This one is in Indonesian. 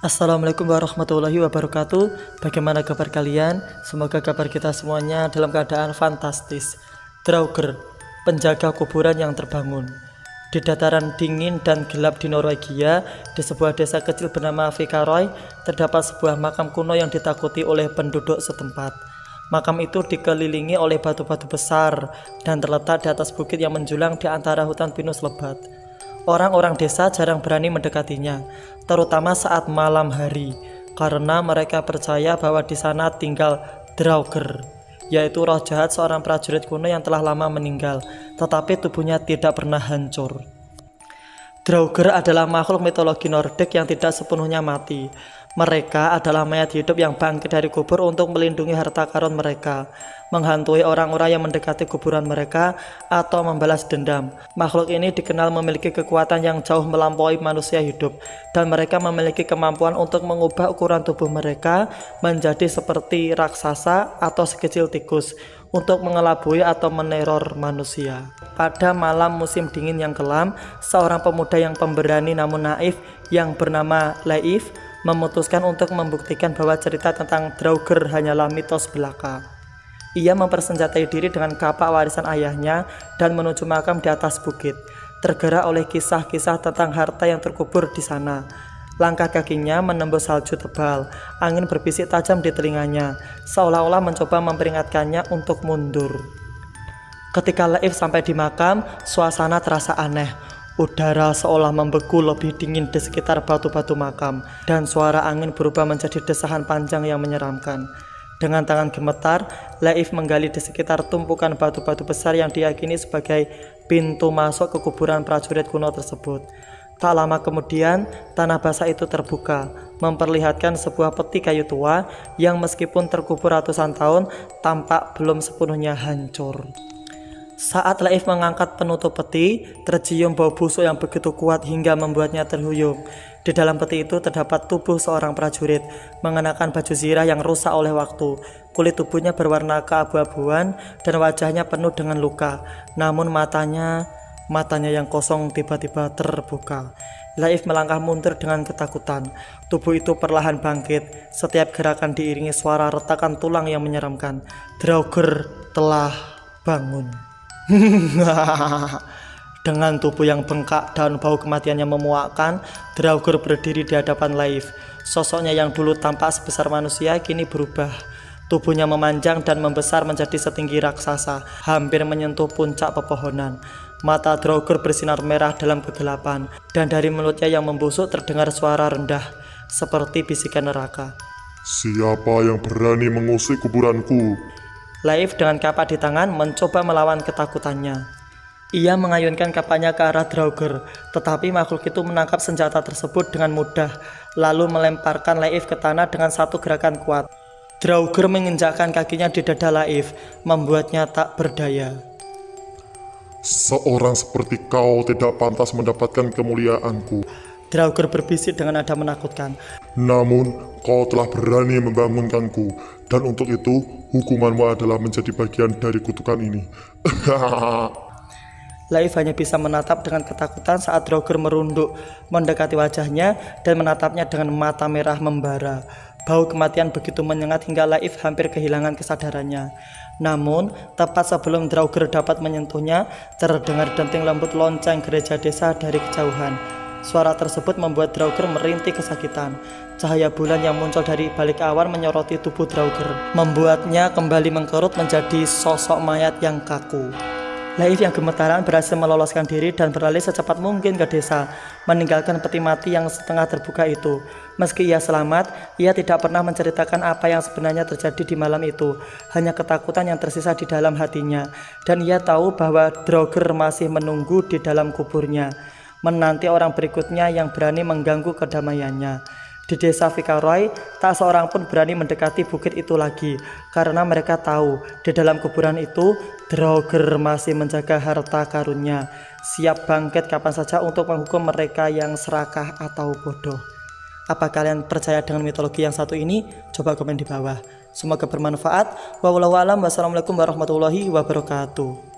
Assalamualaikum warahmatullahi wabarakatuh. Bagaimana kabar kalian? Semoga kabar kita semuanya dalam keadaan fantastis. Draugr, penjaga kuburan yang terbangun. Di dataran dingin dan gelap di Norwegia, di sebuah desa kecil bernama Vikaroy, terdapat sebuah makam kuno yang ditakuti oleh penduduk setempat. Makam itu dikelilingi oleh batu-batu besar dan terletak di atas bukit yang menjulang di antara hutan pinus lebat. Orang-orang desa jarang berani mendekatinya, terutama saat malam hari, karena mereka percaya bahwa di sana tinggal Draugr, yaitu roh jahat seorang prajurit kuno yang telah lama meninggal, tetapi tubuhnya tidak pernah hancur. Draugr adalah makhluk mitologi Nordik yang tidak sepenuhnya mati. Mereka adalah mayat hidup yang bangkit dari kubur untuk melindungi harta karun mereka, menghantui orang-orang yang mendekati kuburan mereka, atau membalas dendam. Makhluk ini dikenal memiliki kekuatan yang jauh melampaui manusia hidup, dan mereka memiliki kemampuan untuk mengubah ukuran tubuh mereka menjadi seperti raksasa atau sekecil tikus untuk mengelabui atau meneror manusia. Pada malam musim dingin yang kelam, seorang pemuda yang pemberani namun naif yang bernama Leif memutuskan untuk membuktikan bahwa cerita tentang Draugr hanyalah mitos belaka. Ia mempersenjatai diri dengan kapak warisan ayahnya dan menuju makam di atas bukit, tergerak oleh kisah-kisah tentang harta yang terkubur di sana. Langkah kakinya menembus salju tebal, angin berbisik tajam di telinganya, seolah-olah mencoba memperingatkannya untuk mundur. Ketika Leif sampai di makam, suasana terasa aneh. Udara seolah membeku lebih dingin di sekitar batu-batu makam, dan suara angin berubah menjadi desahan panjang yang menyeramkan. Dengan tangan gemetar, Leif menggali di sekitar tumpukan batu-batu besar yang diyakini sebagai pintu masuk ke kuburan prajurit kuno tersebut. Tak lama kemudian, tanah basah itu terbuka, memperlihatkan sebuah peti kayu tua yang meskipun terkubur ratusan tahun, tampak belum sepenuhnya hancur. Saat Leif mengangkat penutup peti, tercium bau busuk yang begitu kuat hingga membuatnya terhuyung. Di dalam peti itu terdapat tubuh seorang prajurit, mengenakan baju zirah yang rusak oleh waktu. Kulit tubuhnya berwarna keabu-abuan dan wajahnya penuh dengan luka. Namun matanya yang kosong tiba-tiba terbuka. Leif melangkah mundur dengan ketakutan. Tubuh itu perlahan bangkit. Setiap gerakan diiringi suara retakan tulang yang menyeramkan. Draugr telah bangun. Dengan tubuh yang bengkak dan bau kematian yang memuakkan, Draugr berdiri di hadapan Leif. Sosoknya yang dulu tampak sebesar manusia kini berubah. Tubuhnya memanjang dan membesar menjadi setinggi raksasa, hampir menyentuh puncak pepohonan. Mata Draugr bersinar merah dalam kegelapan, dan dari mulutnya yang membusuk terdengar suara rendah, seperti bisikan neraka. Siapa yang berani mengusik kuburanku? Leif dengan kapak di tangan mencoba melawan ketakutannya. Ia mengayunkan kapaknya ke arah Draugr, tetapi makhluk itu menangkap senjata tersebut dengan mudah, lalu melemparkan Leif ke tanah dengan satu gerakan kuat. Draugr menginjakkan kakinya di dada Leif, membuatnya tak berdaya. Seorang seperti kau tidak pantas mendapatkan kemuliaanku. Draugr berbisik dengan nada menakutkan. Namun, kau telah berani membangunkanku, dan untuk itu, hukumanmu adalah menjadi bagian dari kutukan ini. Leif hanya bisa menatap dengan ketakutan saat Draugr merunduk, mendekati wajahnya, dan menatapnya dengan mata merah membara. Bau kematian begitu menyengat hingga Leif hampir kehilangan kesadarannya. Namun, tepat sebelum Draugr dapat menyentuhnya, terdengar denting lembut lonceng gereja desa dari kejauhan. Suara tersebut membuat Draugr merintih kesakitan. Cahaya bulan yang muncul dari balik awan menyoroti tubuh Draugr, membuatnya kembali mengkerut menjadi sosok mayat yang kaku. Leif yang gemetaran berhasil meloloskan diri dan berlari secepat mungkin ke desa, meninggalkan peti mati yang setengah terbuka itu. Meski ia selamat, ia tidak pernah menceritakan apa yang sebenarnya terjadi di malam itu, hanya ketakutan yang tersisa di dalam hatinya. Dan ia tahu bahwa Draugr masih menunggu di dalam kuburnya, menanti orang berikutnya yang berani mengganggu kedamaiannya. Di desa Vikaroy, tak seorang pun berani mendekati bukit itu lagi, karena mereka tahu di dalam kuburan itu Draugr masih menjaga harta karunnya, siap bangkit kapan saja untuk menghukum mereka yang serakah atau bodoh. Apa kalian percaya dengan mitologi yang satu ini? Coba komen di bawah. Semoga bermanfaat. Wallahu a'lam. Wassalamualaikum warahmatullahi wabarakatuh.